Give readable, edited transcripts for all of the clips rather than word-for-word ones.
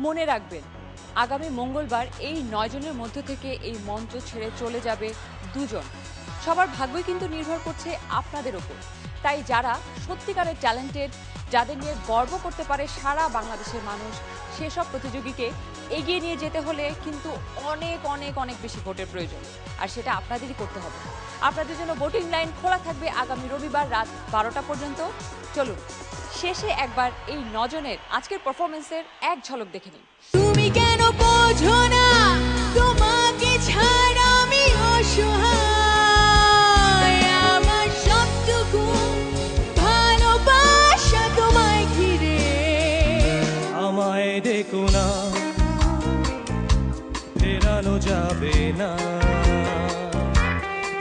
মনে রাখবেন, আগামী মঙ্গলবার এই 9 জনের মধ্য থেকে এই মঞ্চ ছেড়ে চলে যাবে 2 জন। সবার ভাগ্যই কিন্তু নির্ভর করছে আপনাদের উপর। তাই যারা সত্যিকারের ট্যালেন্টেড, যাদের নিয়ে গর্ব করতে পারে সারা বাংলাদেশের মানুষ, সেসব প্রতিযোগীকে এগিয়ে নিয়ে যেতে হলে কিন্তু অনেক অনেক অনেক বেশি ভোটের প্রয়োজন, আর সেটা আপনাদেরই করতে হবে। আপনাদের জন্য ভোটিং লাইন খোলা থাকবে আগামী রবিবার রাত 12টা পর্যন্ত। চলুন শেষে একবার এই 9 জনের আজকের পারফরমেন্সের এক ঝলক দেখে নিন। তুমি কেন বোঝো না তোমাকে ছাড়া আমি অসহায়, আমার সবটুকু ভালোবাসা তোমায় ঘিরে। আমায় দেখো না, ফেরানো যাবে না,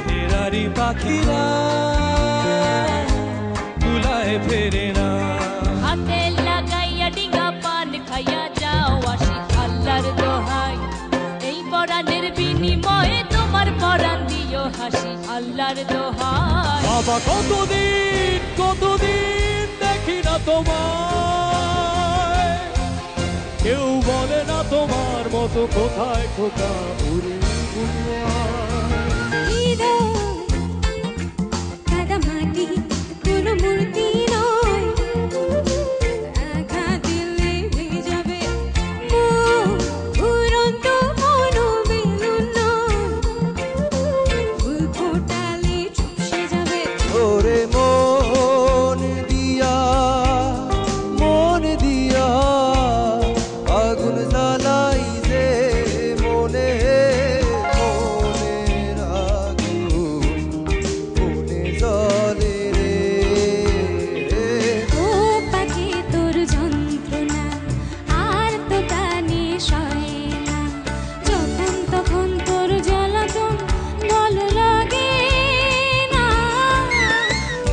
ফেরারি পাখিরা তুলায় ফেরে না। হাতে লাগাইয়া ডিঙা পান খাইয়া যাও আসি আল্লাহর দোহাই, এই পরাণের বিনিময়ে তোমার পরাণ দিও হাসি আল্লাহর দোহাই। বাবা কতদিন দেখি না তোমায়, কেউ বলে না তোমার মতো কোথায় খোকা উড়ে কাদা মাটি কোনো মূর্তি নয়, আঘাত দিলে ভেঙে যাবে উড়ন্ত কোনো বেলুন নয়, ফুল ফোটালে চুপসে যাবে। ওরে মন দিয়া আগুন জ্বালাই যে মনে জলে রে। ও পাখি তোর যন্ত্রণা আর তো কানে সয় না, যখন তখন তোর জ্বালাতন ভালো লাগে না।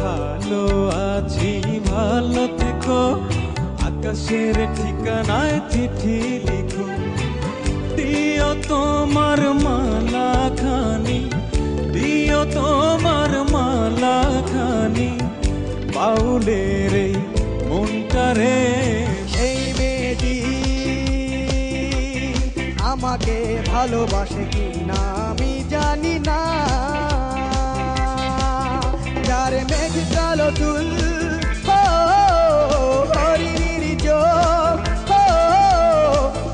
ভালো আছি ভালো থেকো, আকাশের ঠিকানায় চিঠি লিখো, দিও তোমার মালা খানি, দিও তোমার মালা খানি, বাউলের এই মনটা রে। এই মেয়েটি আমাকে ভালোবাসে কি না আমি জানি না, যার মেঘ কালো চুল হরিণীর চোখ,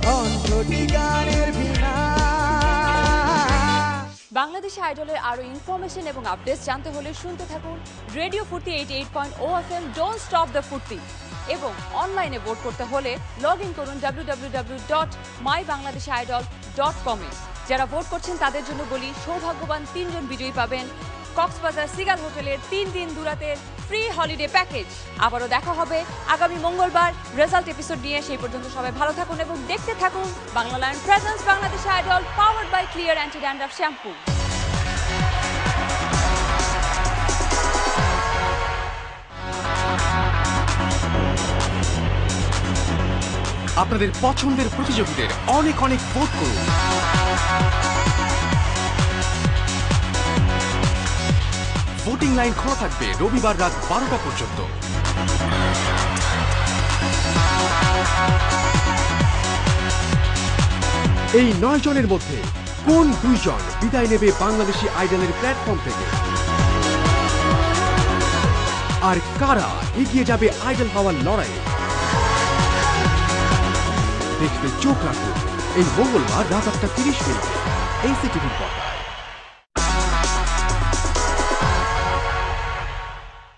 কণ্ঠটি গানের ভিনা। বাংলাদেশি আইডলের আরো ইনফরমেশন এবং আপডেটস জানতে হলে শুনতে থাকুন রেডিও ফুর্তি 88.0 FM ডোন্ট স্টপ দ্য ফুর্তি, এবং অনলাইনে ভোট করতে হলে লগ ইন করুন www.mybangladeshiidol.com এ। যারা ভোট করছেন তাদের জন্য বলি, সৌভাগ্যবান 3 জন বিজয়ী পাবেন কক্সবাজার সিগাল হোটেলের 3 দিন দুরাতের ফ্রি হলিডে প্যাকেজ। আবারও দেখা হবে আগামী মঙ্গলবার রেজাল্ট এপিসোড নিয়ে। সেই পর্যন্ত সবাই ভালো থাকুন এবং দেখতে থাকুন Banglalink presents Bangladeshi idol, powered by clear anti dandruff shampoo. আপনাদের পছন্দের প্রতিযোগীদের অনেক অনেক ভোট করুন। ভোটিং লাইন খোলা থাকবে রবিবার রাত 12টা পর্যন্ত। এই 9 জনের মধ্যে কোন 2 জন বিদায় নেবে বাংলাদেশি আইডলের প্ল্যাটফর্ম থেকে, আর কারা এগিয়ে যাবে আইডল হওয়ার লড়াইয়ে, দেখতে চোখ রাখুন এই মঙ্গলবার রাত 8:30 এই সিটিভির পর্দায়।